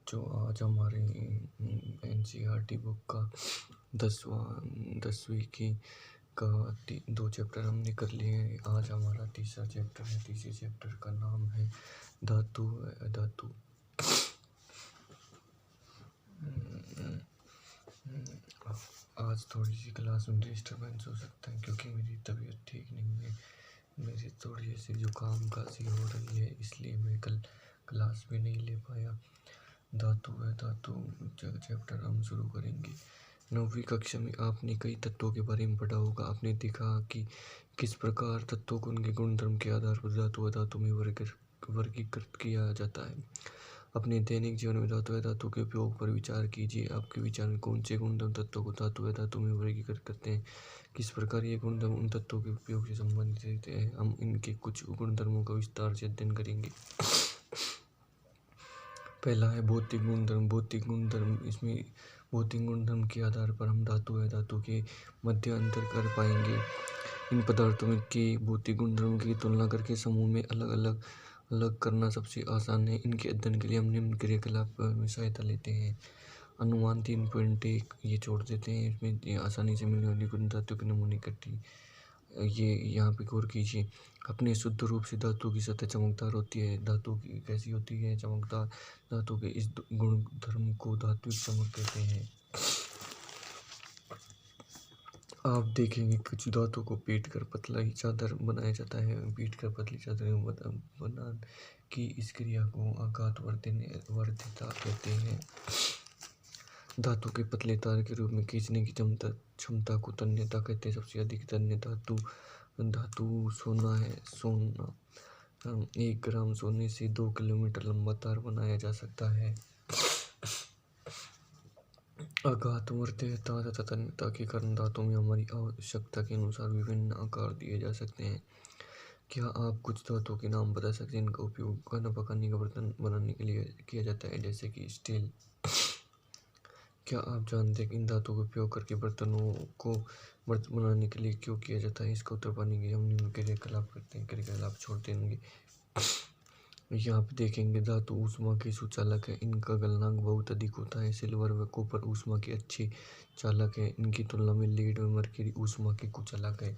बच्चों, आज हमारे एनसीईआरटी बुक का 10वीं की का 2 चैप्टर हमने कर लिए हैं। आज हमारा तीसरा चैप्टर है। तीसरे चैप्टर का नाम है धातु अधातु। आज थोड़ी सी क्लास में डिस्टर्बेंस हो सकता है क्योंकि मेरी तबीयत ठीक नहीं है। मेरी थोड़ी सी जुकाम खांसी हो रही है, इसलिए मैं कल क्लास भी नहीं ले पाया। धातु है धातु चैप्टर हम शुरू करेंगे। 9वीं कक्षा में आपने कई तत्वों के बारे में पढ़ा होगा। आपने देखा कि किस प्रकार तत्वों को उनके गुणधर्म के आधार पर धातु अधातु में वर्गीकृत किया जाता है। अपने दैनिक जीवन में धातु अधातु के उपयोग पर विचार कीजिए। आपके विचार में कौन से गुणधर्म तत्वों को धातु अधातु में वर्गीकृत करते हैं? किस प्रकार ये गुणधर्म उन तत्वों के उपयोग से संबंधित रहते हैं? हम इनके कुछ गुणधर्मों का विस्तार से अध्ययन करेंगे। पहला है भौतिक गुणधर्म। भौतिक गुणधर्म, इसमें भौतिक गुणधर्म के आधार पर हम धातु अधातु के मध्य अंतर कर पाएंगे। इन पदार्थों में के भौतिक गुणधर्म की तुलना करके समूह में अलग करना सबसे आसान है। इनके अध्ययन के लिए हम निम्न क्रियाकलाप में सहायता लेते हैं। अनुमान 3.1 ये छोड़ देते हैं। इसमें आसानी से मिलने वाली गुण धातु के नमूने इकट्ठी, ये यहाँ पे गौर कीजिए। अपने शुद्ध रूप से धातु की सतह चमकदार होती है। धातु की कैसी होती है? चमकदार। धातु के इस गुण धर्म को धात्विक चमक कहते हैं। आप देखेंगे कुछ धातु को पीट कर पतला ही चादर बनाया जाता है। पीट कर पतली चादर बना की इस क्रिया को आघात वर्धिता कहते हैं। धातु के पतले तार के रूप में खींचने की क्षमता को तन्यता कहते हैं। सबसे अधिक तन्य धातु सोना है। सोना 1 ग्राम सोने से 2 किलोमीटर लंबा तार बनाया जा सकता है। आघात वर्ध्यता तथा तन्यता के कारण धातु में हमारी आवश्यकता के अनुसार विभिन्न आकार दिए जा सकते हैं। क्या आप कुछ धातुओं के नाम बता सकते हैं इनका उपयोग खाना पकाने का बर्तन बनाने के लिए किया जाता है, जैसे कि स्टील? क्या आप जानते हैं कि इन धातुओं का उपयोग करके बर्तनों को बर्तन बनाने के लिए क्यों किया जाता है? इसका उत्तर पाने के लिए हम निम्न क्रियाकलाप करते हैं। क्रियाकलाप छोड़ देंगे। यहाँ पे देखेंगे धातु ऊष्मा के सुचालक है। इनका गलनांक बहुत अधिक होता है। सिल्वर व कॉपर ऊष्मा के अच्छे चालक है। इनकी तुलना में लीड व मरकरी ऊष्मा के कुचालक है।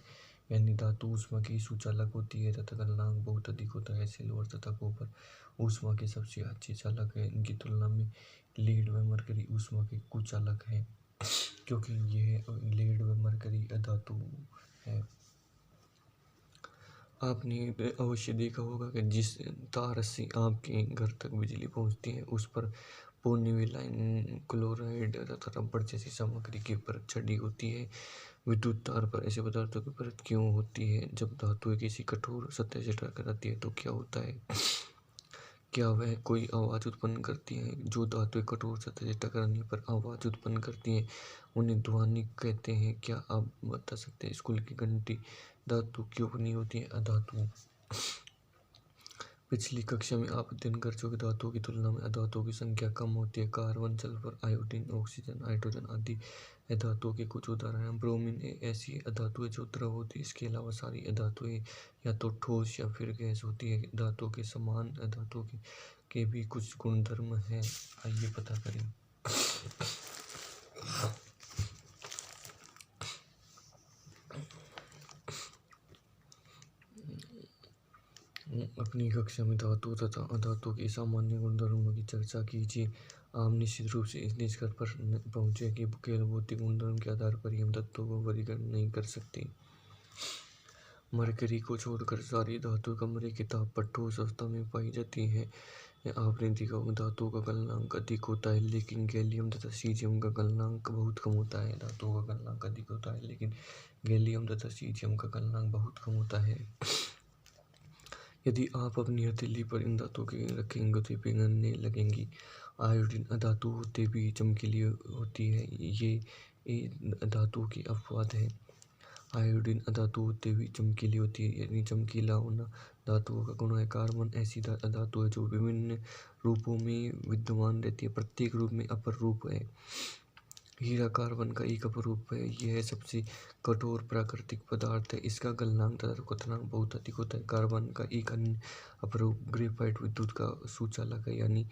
यानी धातु ऊष्मा की सुचालक होती है तथा गलनांक बहुत अधिक होता है। सिल्वर तथा कॉपर ऊष्मा के सबसे अच्छे चालक है। इनकी तुलना में लीड व मरकरी ऊष्मा के कुचालक है, क्योंकि यह लीड व मरकरी अधातु है। आपने अवश्य देखा होगा कि जिस तार से आपके घर तक बिजली पहुंचती है उस पर पॉलीविनाइल क्लोराइड तथा रबड़ जैसी सामग्री की परत चढ़ी होती है। विद्युत तार पर ऐसे पदार्थों की परत क्यों होती है? जब धातु किसी कठोर सतह से टकराती है तो क्या होता है? क्या वह कोई आवाज़ उत्पन्न करती है? जो धातु कठोर सतह से टकराने पर आवाज़ उत्पन्न करती है उन्हें ध्वनिक कहते हैं। क्या आप बता सकते हैं स्कूल की घंटी धातु क्यों बनी होती है? अधातु। पिछली कक्षा में आप अध्ययन कर चुके धातुओं की तुलना में अधातुओं की संख्या कम होती है। Carbon, sulphur, iodine, oxygen, hydrogen आदि अधातुओं के कुछ उदाहरण हैं। ब्रोमीन ऐसी अधातु है जो द्रव होती है। इसके अलावा सारी अधातुएं या तो ठोस या फिर गैस होती है। धातुओं के समान अधातुओं के भी कुछ गुणधर्म हैं। आइए पता करें। अपनी कक्षा में धातु तथा अधातु के सामान्य गुणधर्मों की चर्चा कीजिए। आप निश्चित रूप से इस निष्कर्ष पर पहुंचे कि केवल भौतिक गुणधर्म के आधार पर ही हम तत्वों को वर्गीकृत नहीं कर सकते। मरकरी को छोड़कर सारी धातु कमरे के ताप पर ठोस अवस्था में पाई जाती है। आपने देखा होगा धातुओं का गलनांक अधिक होता है, लेकिन गैलियम तथा सीजियम का गलनांक बहुत कम होता है। धातुओं का गलनांक अधिक होता है, लेकिन गैलियम तथा सीजियम का गलनांक बहुत कम होता है। यदि आप अपनी हथेली पर इन धातुओं के रखेंगे तो पिघलने लगेंगी। आयोडीन अधातु होते भी चमकीली होती है। ये धातु की अपवाद है। आयोडीन अधातु होते हुए चमकीली होती है, यानी चमकीला होना धातुओं का गुण है। कार्बन ऐसी अधातु है जो विभिन्न रूपों में विद्यमान रहती है। प्रत्येक रूप में अपर रूप है। हीरा कार्बन का एक अपरूप है। यह सबसे कठोर प्राकृतिक पदार्थ है। इसका गलनांक तथा क्वथनांक बहुत अधिक होता है। कार्बन का एक अन्य अपरूप ग्रेफाइट विद्युत का सुचालक है। यानी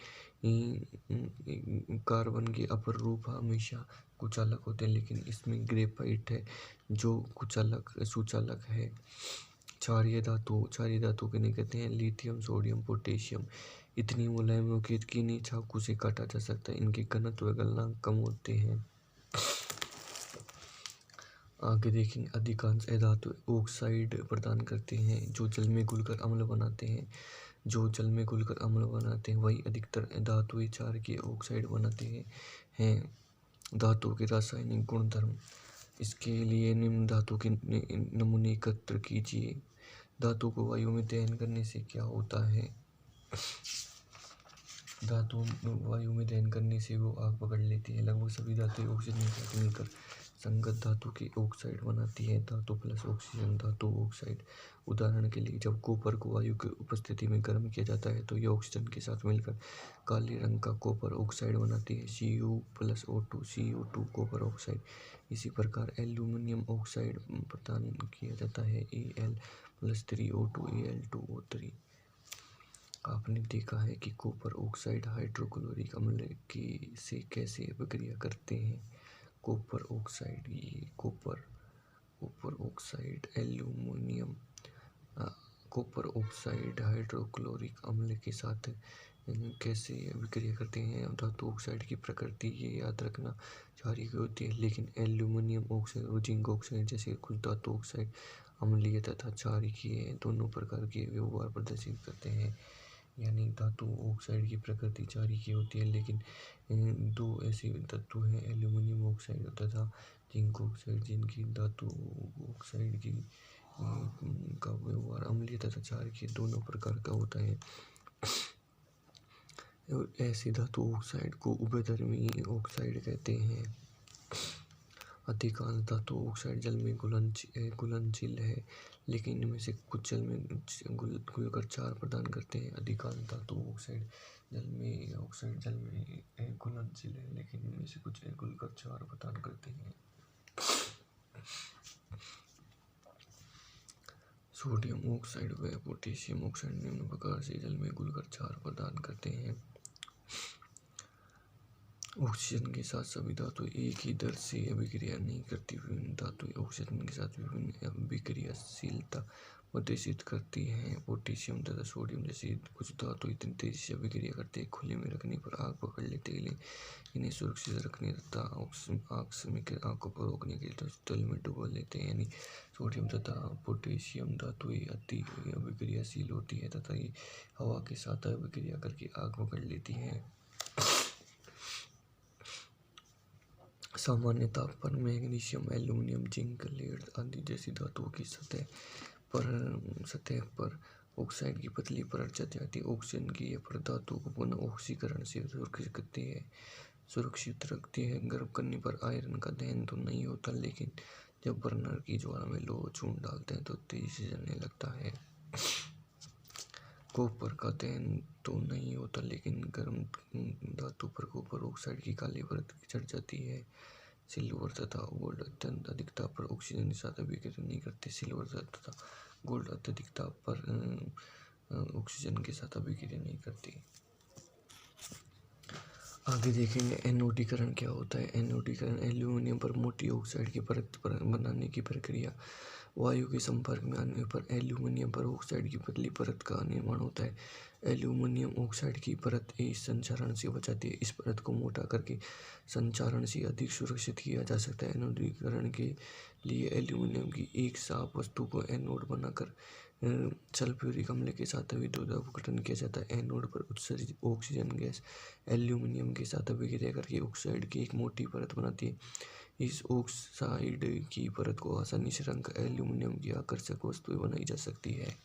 कार्बन के अपरूप हमेशा कुचालक होते हैं, लेकिन इसमें ग्रेफाइट है जो कुचालक सुचालक है। क्षारीय धातु किन्हें कहते हैं? Lithium, sodium, potassium. इतनी मुलायम हो कि इन्हीं चाकू से काटा जा सकता है। इनके घनत्व व गलनांक कम होते हैं। आगे देखेंगे, अधिकांश धातु ऑक्साइड प्रदान करते हैं जो जल में घुलकर अम्ल बनाते हैं। वही अधिकतर धातुएं क्षारकीय ऑक्साइड बनाते हैं। धातु के रासायनिक गुणधर्म। इसके लिए निम्न धातु के नमूने एकत्र कीजिए। धातु को वायु में दहन करने से क्या होता है? धातु वायु में दहन करने से वो आग पकड़ लेती है। लगभग सभी धातुएं ऑक्सीजन के साथ मिलकर संगत धातु की ऑक्साइड बनाती है। धातु प्लस ऑक्सीजन धातु ऑक्साइड। उदाहरण के लिए, जब कॉपर को वायु की उपस्थिति में गर्म किया जाता है तो यह ऑक्सीजन के साथ मिलकर काले रंग का कॉपर ऑक्साइड बनाती है। Cu+O2 copper oxide. इसी प्रकार एल्यूमिनियम ऑक्साइड प्रदान किया जाता है, Al+3O2 Al2O3। आपने देखा है कि कॉपर ऑक्साइड हाइड्रोक्लोरिक अम्ल की से कैसे अभिक्रिया करते हैं। Copper oxide aluminium copper oxide hydrochloric अम्ल के साथ कैसे अभिक्रिया करते हैं। धातु ऑक्साइड की प्रकृति ये याद रखना क्षारीय होती है, लेकिन एल्यूमिनियम ऑक्साइड और जिंक ऑक्साइड जैसे कुछ धातु ऑक्साइड अम्लीय तथा क्षारीय दोनों प्रकार के व्यवहार प्रदर्शित करते हैं। यानी धातु ऑक्साइड की प्रकृति क्षारीय होती है, लेकिन दो ऐसे तत्व हैं, एल्यूमिनियम ऑक्साइड तथा जिंक ऑक्साइड, जिनकी धातु ऑक्साइड की का व्यवहार अम्लीय तथा क्षारीय दोनों प्रकार का होता है। ऐसी धातु ऑक्साइड को उभयधर्मी ऑक्साइड कहते हैं। अधिकांश धातु ऑक्साइड जल में घुलनशील है, लेकिन इनमें से कुछ जल में घुलकर क्षार प्रदान करते हैं। अधिकांश धातु ऑक्साइड जल में घुलनशील है, लेकिन इनमें से कुछ घुलकर क्षार प्रदान करते हैं। सोडियम ऑक्साइड व पोटेशियम ऑक्साइड निम्न प्रकार से जल में घुलकर क्षार प्रदान करते हैं। ऑक्सीजन के साथ सभी धातु एक ही दर से अभिक्रिया नहीं करती। विभिन्न धातुएं ऑक्सीजन के साथ विभिन्न अभिक्रियाशीलता प्रदर्शित करती हैं। पोटेशियम तथा सोडियम जैसी कुछ धातु इतनी तेजी से अभिक्रिया करते हैं खुले में रखने पर आग पकड़ लेते हैं। इन्हें सुरक्षित रखने तथा आग को रोकने के लिए जल में डुबो लेते हैं। यानी सोडियम तथा पोटेशियम धातुएं अति अभिक्रियाशील होती है तथा ये हवा के साथ अभिक्रिया करके आग पकड़ लेती हैं। सामान्य ताप पर मैग्नीशियम, एल्यूमिनियम, जिंक, लेड आदि जैसी धातुओं की सतह पर ऑक्साइड की पतली परत जम जाती है। ऑक्सीजन की यह परत धातु को पुनः ऑक्सीकरण से सुरक्षित रखती है। गर्म करने पर आयरन का दहन तो नहीं होता, लेकिन जब बर्नर की ज्वाला में लोहा चून डालते हैं तो तेजी से जलने लगता है। कॉपर का दहन तो नहीं होता, लेकिन गर्म धातु पर कॉपर ऑक्साइड की काली परत चढ़ जाती है। सिल्वर तथा गोल्ड अत्यंत अधिक ताप पर ऑक्सीजन के साथ अभिक्रिया नहीं करते। सिल्वर तथा गोल्ड अत्यधिक ताप पर ऑक्सीजन के साथ अभिक्रिया नहीं करती। आगे देखेंगे एनोडीकरण क्या होता है। एनोडीकरण एल्यूमिनियम पर मोटी ऑक्साइड की परत बनाने की प्रक्रिया। वायु के संपर्क में आने पर एल्यूमिनियम पर ऑक्साइड की पतली परत का निर्माण होता है। एल्यूमिनियम ऑक्साइड की परत इस संचारण से बचाती है। इस परत को मोटा करके संचारण से अधिक सुरक्षित किया जा सकता है। एनोडीकरण के लिए एल्यूमिनियम की एक साफ वस्तु को एनोड बनाकर सल्फ्यूरिक अम्ल के साथ विद्युत अपघटन किया जाता है। एनोड पर उत्सर्जित ऑक्सीजन गैस एल्यूमिनियम के साथ अभिक्रिया करके ऑक्साइड की एक मोटी परत बनाती है। इस ऑक्साइड की परत को आसानी से रंगकर एल्यूमिनियम की आकर्षक वस्तुएं बनाई जा सकती है।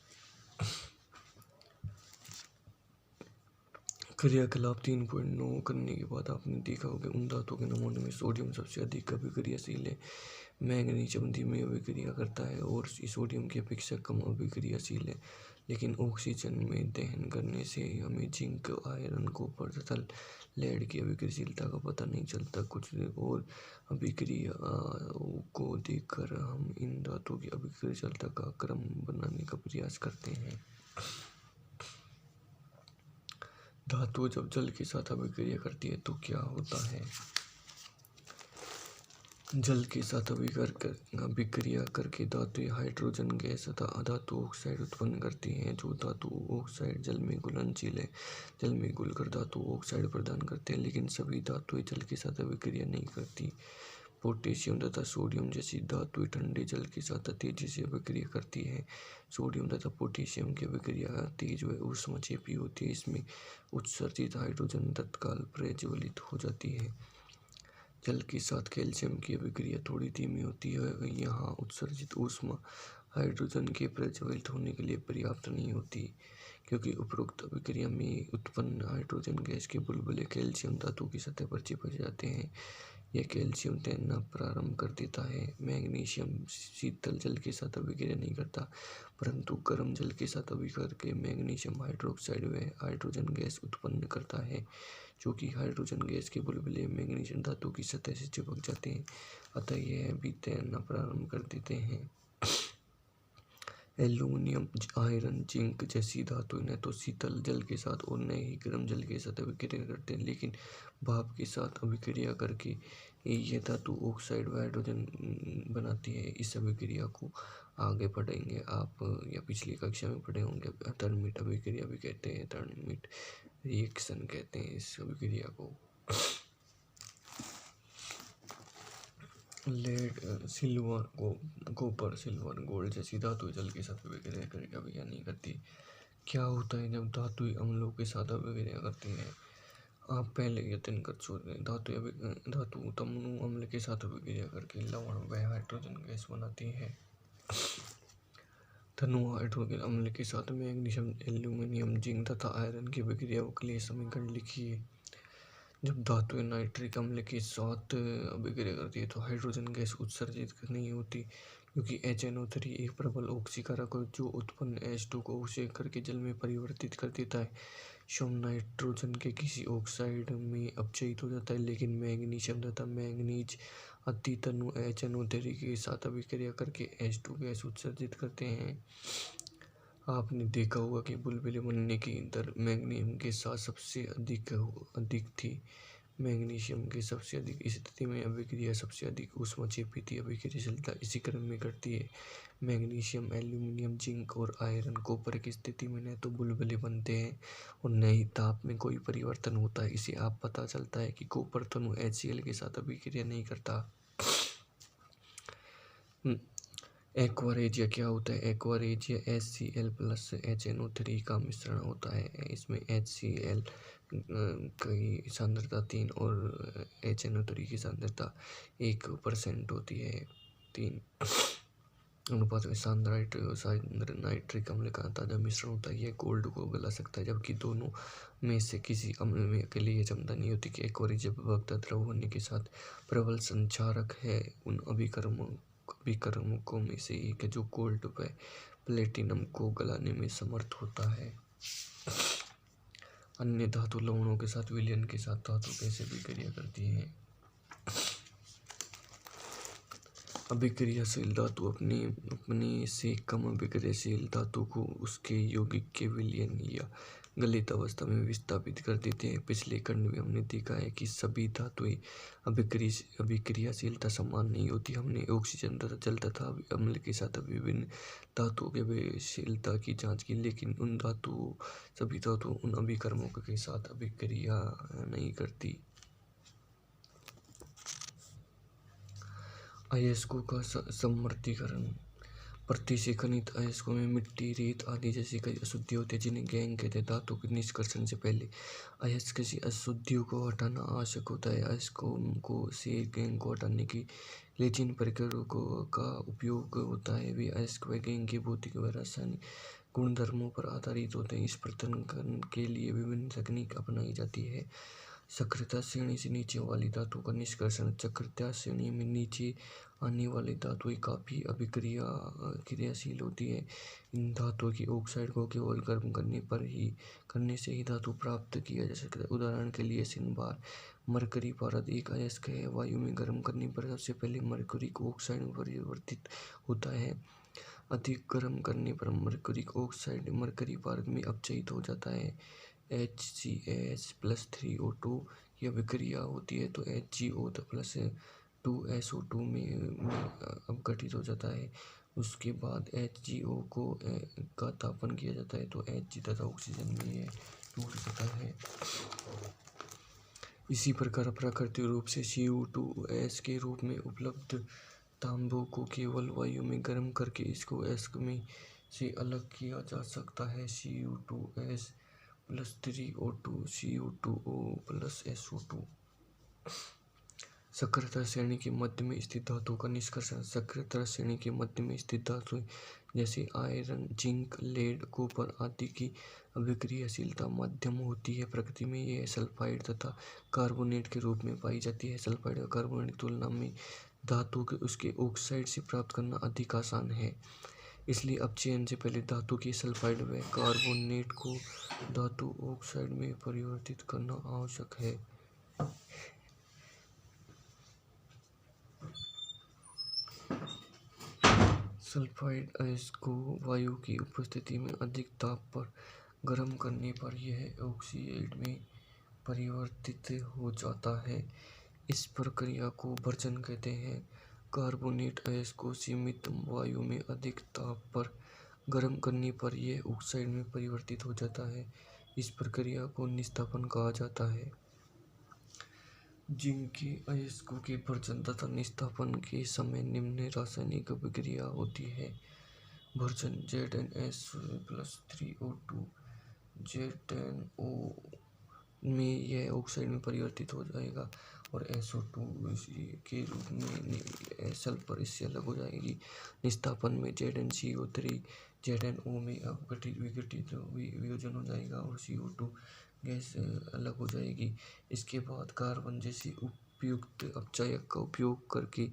क्रियाकलाप 3.9 करने के बाद आपने देखा होगा उन धातुओं के नमूने में सोडियम सबसे अधिक अभिक्रियाशील है। मैग्नीशियम धीमी अभिक्रिया करता है और सोडियम की अपेक्षा कम अभिक्रियाशील है। लेकिन ऑक्सीजन में दहन करने से हमें जिंक, आयरन, कॉपर तथा लेड की अभिक्रियाशीलता का पता नहीं चलता। कुछ और अभिक्रियाओं को देखकर हम इन धातुओं की अभिक्रियाशीलता का क्रम बनाने का प्रयास करते हैं। धातु जब जल के साथ अभिक्रिया करती है तो क्या होता है? जल के साथ अभिक्रिया करके धातु हाइड्रोजन गैस तथा धातु ऑक्साइड उत्पन्न करती हैं। जो धातु ऑक्साइड जल में घुलनशील है, जल में घुलकर धातु ऑक्साइड प्रदान करते हैं, लेकिन सभी धातुएं जल के साथ अभिक्रिया नहीं करती। पोटेशियम तथा सोडियम जैसी धातुएं ठंडे जल के साथ तेजी से अभिक्रिया करती है। सोडियम तथा पोटेशियम की अभिक्रिया तेज व ऊष्मक्षेपी होती है। इसमें उत्सर्जित हाइड्रोजन तत्काल प्रज्वलित हो जाती है। जल के साथ कैल्शियम की अभिक्रिया थोड़ी धीमी होती है। यहाँ उत्सर्जित ऊष्मा हाइड्रोजन के प्रज्वलित होने के लिए पर्याप्त नहीं होती, क्योंकि उपरोक्त अभिक्रिया में उत्पन्न हाइड्रोजन गैस के बुलबुले कैल्शियम धातु की सतह पर चिपक जाते हैं। यह कैल्शियम तैरना प्रारंभ कर देता है। मैग्नीशियम शीतल जल के साथ अभिक्रिया नहीं करता, परंतु गर्म जल के साथ अभिक्रिया करके मैग्नीशियम हाइड्रोक्साइड व हाइड्रोजन गैस उत्पन्न करता है, जो कि हाइड्रोजन गैस के बुलबुले मैग्नीशियम धातु की सतह से चिपक जाते हैं, अतः यह भी तैरना प्रारंभ कर देते हैं। एल्यूमीनियम, आयरन, जिंक जैसी धातुएं न तो शीतल जल के साथ और न ही गर्म जल के साथ अभिक्रिया करते हैं, लेकिन भाप के साथ अभिक्रिया करके ये धातु ऑक्साइड व हाइड्रोजन बनाती है। इस अभिक्रिया को आगे पढ़ेंगे आप, या पिछली कक्षा में पढ़े होंगे। थर्मिट अभिक्रिया भी कहते हैं, थर्मिट रिएक्शन कहते हैं इस अभिक्रिया को। Lead, silver, copper, silver, gold जैसी धातुएं जल के साथ अभिक्रिया करके अभिक्रिया नहीं करती। क्या होता है जब धातुएं अम्लों के साथ अभिक्रिया करती हैं? आप पहले यत्न कर चुके हैं। धातु तम्लु अम्ल के साथ अभिक्रिया करके लवण व हाइड्रोजन गैस बनाती है। धनु हाइड्रोजन अम्ल के साथ मैग्नीशियम, एल्यूमीनियम, जिंक तथा आयरन की अभिक्रियाओं के लिए समीकरण लिखिए। जब धातु नाइट्रिक अम्ल के साथ अभिक्रिया करती है तो हाइड्रोजन गैस उत्सर्जित नहीं होती, क्योंकि HNO3 एक प्रबल ऑक्सीकारक है जो उत्पन्न H2 को ऑक्सीजन करके जल में परिवर्तित कर देता है। सोम नाइट्रोजन के किसी ऑक्साइड में अपचयित हो जाता है, लेकिन मैग्नीशियम तथा मैंगनीज अति तनु HNO3 के साथ अभिक्रिया करके H2 गैस उत्सर्जित करते हैं। आपने देखा होगा कि बुलबुले बनने की दर मैग्नीशियम के साथ सबसे अधिक थी। मैग्नीशियम के सबसे अधिक स्थिति में अभिक्रिया सबसे अधिक ऊष्मक्षेपी थी। अभिक्रियाशीलता इसी क्रम में घटती है। मैग्नीशियम, एल्यूमीनियम, जिंक और आयरन, कॉपर की स्थिति में न तो बुलबुले बनते हैं और न ही ताप में कोई परिवर्तन होता है। इसे आप पता चलता है कि कॉपर तनु HCl के साथ अभिक्रिया नहीं करता। एक्वा रेजिया क्या होता है? Aqua regia HCl plus HNO3 का मिश्रण होता है। इसमें HCl की सांद्रता 3 और HNO3 की सांद्रता 1% होती है। 3 अनुपात में सांद्र नाइट्रिक अम्ल का ताज़ा मिश्रण होता है। यह गोल्ड को गला सकता है, जबकि दोनों में से किसी अम्ल में के लिए क्षमता नहीं होती कि एक्वा रेजिया भगवता द्रव होने के साथ प्रबल संचारक है। उन अभिकर्मकों में से एक है जो गोल्ड व प्लेटिनम को गलाने में समर्थ होता है। अन्य धातु लवणों के साथ विलयन के साथ धातु कैसे अभिक्रिया करती है? अभिक्रियाशील धातु अपने से कम अभिक्रियाशील धातु को उसके यौगिक के विलयन या गलित अवस्था में विस्थापित कर देते हैं। पिछले खंड में हमने देखा है कि सभी धातुएं अभिक्रियाशीलता समान नहीं होती। हमने ऑक्सीजन तथा जल तथा अम्ल के साथ विभिन्न धातुओं की अभिक्रियाशीलता की जांच की, लेकिन सभी धातुओं उन अभिकर्मकों के साथ अभिक्रिया नहीं करती। अयस्कों का समवर्तीकरण। पृथ्वी से खनित अयस्कों में मिट्टी, रेत आदि जैसी कई अशुद्धियां होती हैं, जिन्हें गैंग कहते हैं। धातु के निष्कर्षण से पहले अयस्क की अशुद्धियों को हटाना आवश्यक होता है। अयस्कों को से गैंग को हटाने के लिए जिन प्रक्रियाओं का उपयोग होता है वे अयस्क व गैंग के भौतिक व रासायनिक गुणधर्मों पर आधारित होते हैं। इस पृथक्करण के लिए विभिन्न तकनीक अपनाई जाती है। सक्रियता श्रेणी से नीचे वाली धातु का निष्कर्षण। सक्रियता श्रेणी में नीचे आने वाली धातुएं काफी क्रियाशील होती है। इन धातुओं की ऑक्साइड को केवल गर्म करने से ही धातु प्राप्त किया जा सकता है। उदाहरण के लिए सिनबार। मरकरी पारद एक अयस्क है। वायु में गर्म करने पर सबसे पहले मरकरी ऑक्साइड में परिवर्तित होता है। अधिक गर्म करने पर मरकरी ऑक्साइड मरकरी पारद में अपचयित हो जाता है। HCH+3O2 की अभिक्रिया होती है तो HgO+2SO2 में अपघटित हो जाता है। उसके बाद HgO का तापन किया जाता है तो Hg तथा ऑक्सीजन में यह टूट जाता है। इसी प्रकार प्राकृतिक रूप से CO2 के रूप में उपलब्ध तांबों को केवल वायु में गर्म करके इसको अयस्क में से अलग किया जा सकता है। CO2+3O2 CO2O+SO2। सक्रियता श्रेणी के मध्य में स्थित धातुओं का निष्कर्षण। सक्रियता श्रेणी के मध्य में स्थित धातुएं जैसे आयरन, जिंक, लेड, कॉपर आदि की अभिक्रियाशीलता मध्यम होती है। प्रकृति में यह सल्फाइड तथा कार्बोनेट के रूप में पाई जाती है। सल्फाइड और कार्बोनेट की तुलना में धातु के उसके ऑक्साइड से प्राप्त करना अधिक आसान है। इसलिए अपचयन से पहले धातु के सल्फाइड व कार्बोनेट को धातु ऑक्साइड में परिवर्तित करना आवश्यक है। सल्फाइड अयस्क को वायु की उपस्थिति में अधिक ताप पर गर्म करने पर यह ऑक्साइड में परिवर्तित हो जाता है। इस प्रक्रिया को भर्जन कहते हैं। कार्बोनेट अयस्क को सीमित वायु में अधिक ताप पर गर्म करने पर यह ऑक्साइड में परिवर्तित हो जाता है। इस प्रक्रिया को निस्तापन कहा जाता है। जिंक के अयस्कों के भर्जन तथा निस्तापन के समय निम्न रासायनिक अभिक्रिया होती है। भर्जन ZnS+3O2 ZnO में यह ऑक्साइड में परिवर्तित हो जाएगा और SO2 के रूप में सल्फर इससे अलग हो जाएगी। निस्तापन में ZnCO3 ZnO में विघटित वियोजन हो जाएगा और CO2 गैस अलग हो जाएगी। इसके बाद कार्बन जैसी उपयुक्त अपचायक का उपयोग करके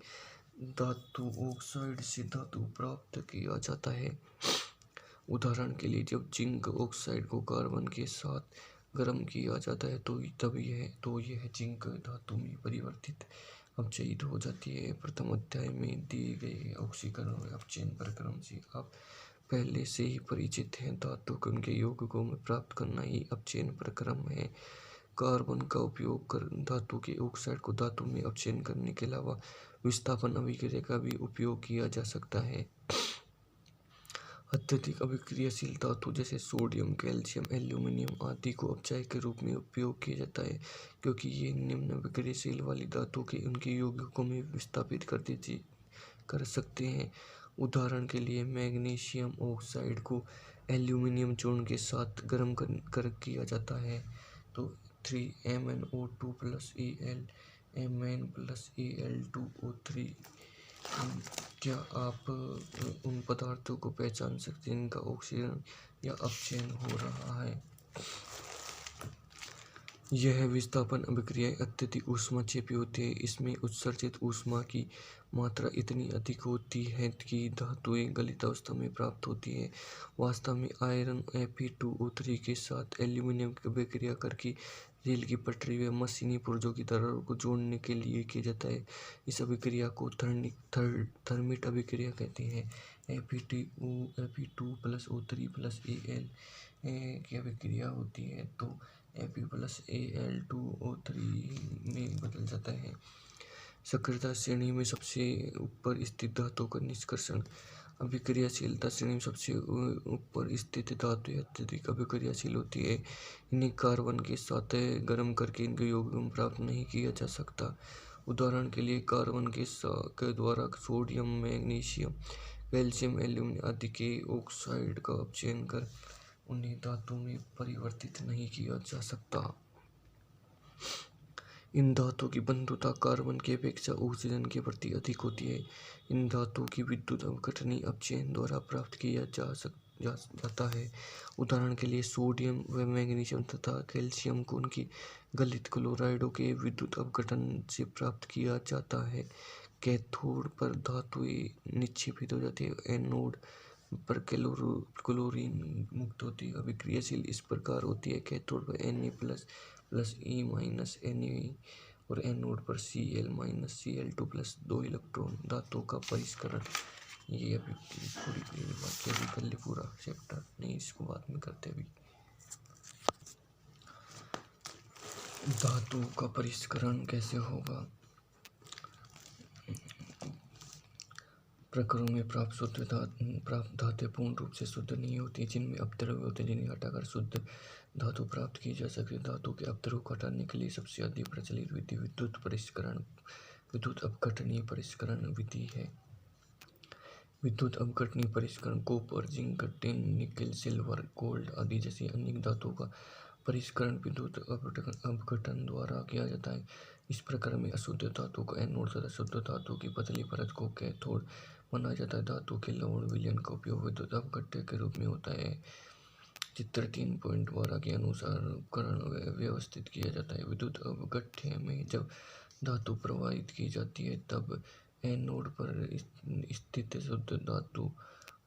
धातु ऑक्साइड से धातु प्राप्त किया जाता है। उदाहरण के लिए जब जिंक ऑक्साइड को कार्बन के साथ गर्म किया जाता है तो यह जिंक धातु में परिवर्तित अपचयित हो जाती है। प्रथम अध्याय में दिए गए ऑक्सीकरण और अपचयन प्रक्रम से आप पहले से ही परिचित हैं। धातु के उनके यौगिकों में प्राप्त करना ही अपचयन प्रक्रम है। कार्बन का उपयोग कर धातु के ऑक्साइड को धातु में अपचयन करने के अलावा विस्थापन अभिक्रिया का भी उपयोग किया जा सकता है। अत्यधिक अभिक्रियाशील धातु जैसे सोडियम, कैल्शियम, एल्यूमीनियम आदि को अपचायक के रूप में उपयोग किया जाता है क्योंकि ये निम्न अभिक्रियाशील वाली धातु के उनके यौगिकों में विस्थापित कर सकते हैं। उदाहरण के लिए मैग्नीशियम ऑक्साइड को एल्यूमीनियम चूर्ण के साथ गर्म कर किया जाता है तो 3MnO2+Al Mn+Al2O3। क्या आप उन पदार्थों को पहचान सकते हैं जिनका ऑक्सीकरण या अपचयन हो रहा है? यह विस्थापन अभिक्रियाएं अत्यधिक ऊष्माक्षेपी होती है। इसमें उत्सर्जित ऊष्मा की मात्रा इतनी अधिक होती है कि धातुएं गलित अवस्था में प्राप्त होती है। वास्तव में आयरन Fe2O3 के साथ एल्यूमीनियम की अभिक्रिया करके रेल की पटरी व मशीनी पुर्जों की तारों को जोड़ने के लिए किया जाता है। इस अभिक्रिया को थर्मिट अभिक्रिया कहते हैं। Fe2+O3+Al की अभिक्रिया होती है तो Fe+Al2O3 में बदल जाता है। सक्रियता श्रेणी में सबसे ऊपर स्थित धातुओं का निष्कर्षण। अभिक्रियाशीलता श्रेणी में सबसे ऊपर स्थित धातुएं अत्यधिक अभिक्रियाशील होती है। इन्हें कार्बन के साथ गर्म करके इनके यौगिक प्राप्त नहीं किया जा सकता। उदाहरण के लिए कार्बन के द्वारा सोडियम, मैग्नीशियम, कैल्शियम, एल्यूमीनियम आदि के ऑक्साइड का अपचयन कर उन्हें धातु में परिवर्तित नहीं किया जा सकता। इन धातुओं की बंधुता कार्बन की अपेक्षा ऑक्सीजन के प्रति अधिक होती है। इन धातुओं की विद्युत अपघटनीय अपचयन द्वारा प्राप्त किया जा जाता है। उदाहरण के लिए सोडियम व मैग्नीशियम तथा कैल्शियम को उनकी गलित क्लोराइडों के विद्युत अपघटन से प्राप्त किया जाता है। कैथोड पर धातुएं निक्षेपित हो जाती है, एनोड पर क्लोरीन मुक्त होती है। अभिक्रियाशील इस प्रकार होती है, कैथोड पर Na++E- और एनोड पर Cl-Cl2 2 इलेक्ट्रॉन। धातुओं का परिष्करण, ये अभी थोड़ी देर बाकी, अभी कर ले पूरा चैप्टर, नहीं इसको बाद में करते। अभी धातुओं का परिष्करण कैसे होगा। प्रकरणों में प्राप्त धातुएं पूर्ण रूप से शुद्ध नहीं होती, जिनमें अपद्रव्य होते हैं, जिन्हें हटाकर शुद्ध धातु प्राप्त की जा सकती है। धातु के अपद्रव्य को हटाने के लिए सबसे अधिक प्रचलित विधि विद्युत अपघटनीय परिष्करण विधि है। विद्युत अपघटनीय परिष्करण copper, zinc, tin, nickel, silver, gold आदि जैसी अनेक धातुओं का परिष्करण विद्युत अपघटन द्वारा किया जाता है। इस प्रकार में अशुद्ध धातु को एनोड तथा शुद्ध धातु की पतली परत को कैथोड माना जाता है। धातु के लवण विलयन का उपयोग विद्युत अपघट्य के रूप में होता है। चित्र 3.12 के अनुसार उपकरण व्यवस्थित किया जाता है। विद्युत अपघट्य में जब धातु प्रवाहित की जाती है तब एनोड पर स्थित शुद्ध धातु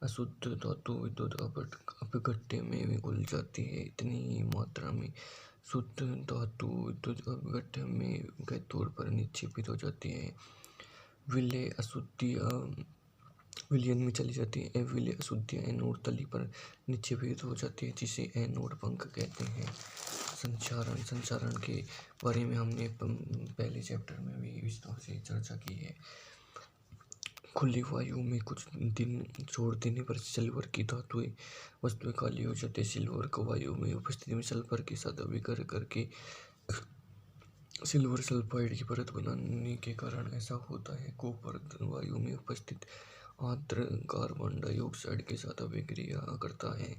अशुद्ध धातु विद्युत अपघट्य में घुल जाती है। इतनी ही मात्रा में शुद्ध धातु विद्युत अपघट्य में कैथोड पर निक्षेपित हो जाती है। विलय अशुद्धियाँ विलयन में चली जाती है। अविलय अशुद्धियाँ एनोड तली पर निक्षेपित हो जाती है, जिसे एनोड पंख कहते हैं। संचारण के बारे में हमने पहले चैप्टर में भी विस्तार से चर्चा की है। खुली वायु में कुछ दिन छोड़ देने पर सिल्वर की धातुएं वस्तुएं काली हो जाती है। सिल्वर को वायु में उपस्थिति में सल्फर के साथ अभिक्रिया करके सिल्वर सल्फाइड की परत बनाने के कारण ऐसा होता है। कॉपर वायु में उपस्थित आर्द्र कार्बन डाइऑक्साइड के साथ अभिक्रिया करता है,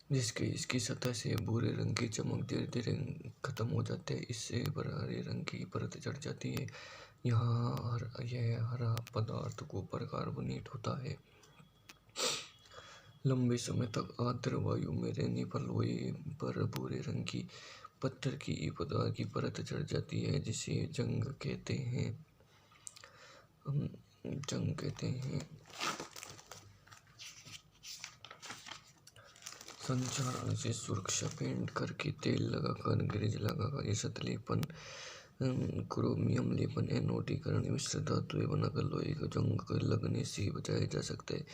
जिसके इसकी सतह से भूरे रंग की चमक धीरे धीरे खत्म हो जाती है। इससे हरे रंग की परत चढ़ जाती है। यह हरा पदार्थ कॉपर कार्बोनेट होता है। लंबे समय तक आर्द्र वायु में रहने पर लोहे पर भूरे रंग की पत्थर की पदार्थ की परत चढ़ जाती है, जिसे जंग कहते हैं। संचारण से सुरक्षा पेंट करके, तेल लगाकर, ग्रीज लगाकर या सतलेपन, क्रोमियम लेपन, एनोडीकरण, मिश्र धातुएं बनाकर लोहे को जंग लगने से बचाया जा सकता है।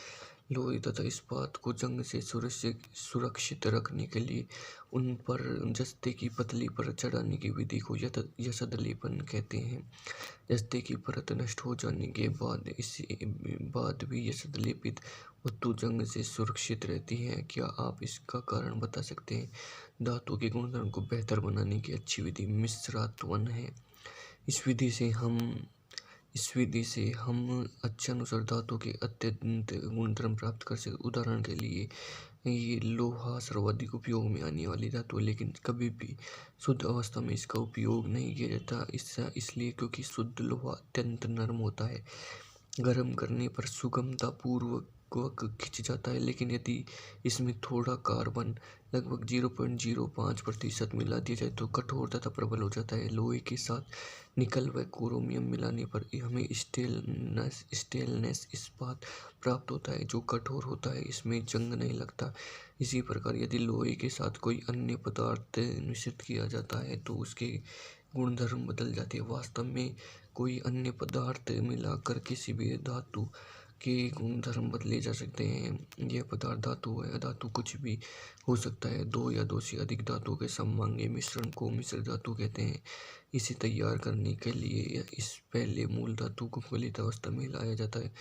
लोहे तथा इस्पात को जंग से सुरक्षित रखने के लिए उन पर जस्ते की पतली परत चढ़ाने की विधि को यशदलेपन कहते हैं। जस्ते की परत नष्ट हो जाने के बाद भी यशदलेपित वस्तु जंग से सुरक्षित रहती है। क्या आप इसका कारण बता सकते हैं। धातु के गुणधर्म को बेहतर बनाने की अच्छी विधि मिश्रात्वन है। इस विधि से हम इच्छानुसार धातु के अत्यंत गुणधर्म प्राप्त कर सकते। उदाहरण के लिए, ये लोहा सर्वाधिक उपयोग में आने वाली धातु है, लेकिन कभी भी शुद्ध अवस्था में इसका उपयोग नहीं किया जाता। इसलिए क्योंकि शुद्ध लोहा अत्यंत नरम होता है, गर्म करने पर सुगमता पूर्वक खिंच जाता है। लेकिन यदि इसमें थोड़ा कार्बन लगभग 0.05% मिला दिया जाए तो कठोर तथा प्रबल हो जाता है। लोहे के साथ निकल व क्रोमियम मिलाने पर हमें स्टेनलेस इस्पात प्राप्त होता है, जो कठोर होता है, इसमें जंग नहीं लगता। इसी प्रकार यदि लोहे के साथ कोई अन्य पदार्थ मिश्रित किया जाता है तो उसके गुणधर्म बदल जाते हैं। वास्तव में कोई अन्य पदार्थ मिलाकर किसी भी धातु के गुणधर्म बदले जा सकते हैं। यह पदार्थ धातु है, अधातु कुछ भी हो सकता है। दो या दो से अधिक धातुओं के सममांगी मिश्रण को मिश्र धातु कहते हैं। इसे तैयार करने के लिए इस पहले मूल धातु को गलित अवस्था में लाया जाता है,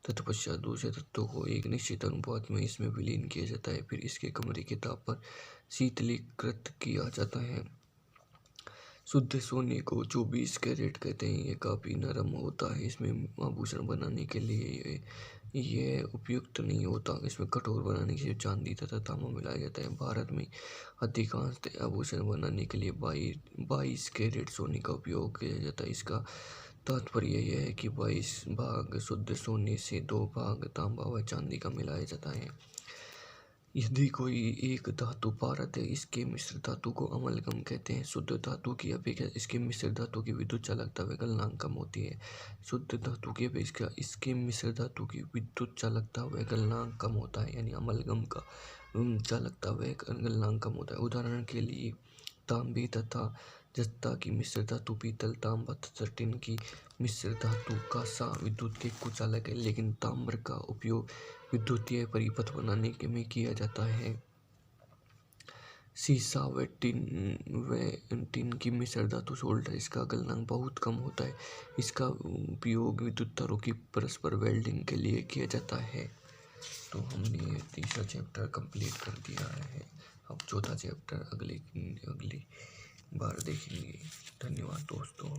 तत्पश्चात दूसरे तत्वों को एक निश्चित अनुपात में इसमें विलीन किया जाता है। फिर इसके कमरे के ताप पर शीतलीकृत किया जाता है। शुद्ध सोने को 24 कैरेट कहते हैं। यह काफ़ी नरम होता है। इसमें आभूषण बनाने के लिए यह उपयुक्त नहीं होता। इसमें कठोर बनाने के लिए चांदी तथा तांबा मिलाया जाता है। भारत में अधिकांशतः आभूषण बनाने के लिए 22 कैरेट सोने का उपयोग किया जाता है। इसका तात्पर्य यह है कि 22 भाग शुद्ध सोने से 2 भाग तांबा व चांदी का मिलाया जाता है। यदि कोई एक धातु पारद है, इसके मिश्र धातु को अमलगम कहते हैं। शुद्ध धातु की अपेक्षा इसके मिश्र धातु की विद्युत चालकता व गलनांक कम होती है। शुद्ध धातु की अपेक्षा इसके मिश्र धातु की विद्युत चालकता व गलनांक कम होता है, यानी अमलगम का चालकता व गलनांक कम होता है। उदाहरण के लिए तांबे तथा जस्ता की मिश्र धातु पीतल, तांबा तथा टिन की मिश्र धातु कांसा विद्युत के कुचालक है, लेकिन ताम्र का उपयोग विद्युतीय परिपथ बनाने में किया जाता है। सीसा व टिन की मिश्र धातु सोल्डर, इसका गलनांक बहुत कम होता है। इसका उपयोग विद्युत तारों की परस्पर वेल्डिंग के लिए किया जाता है। तो हमने तीसरा चैप्टर कंप्लीट कर दिया है। अब चौथा चैप्टर अगली बार देखेंगे। धन्यवाद दोस्तों।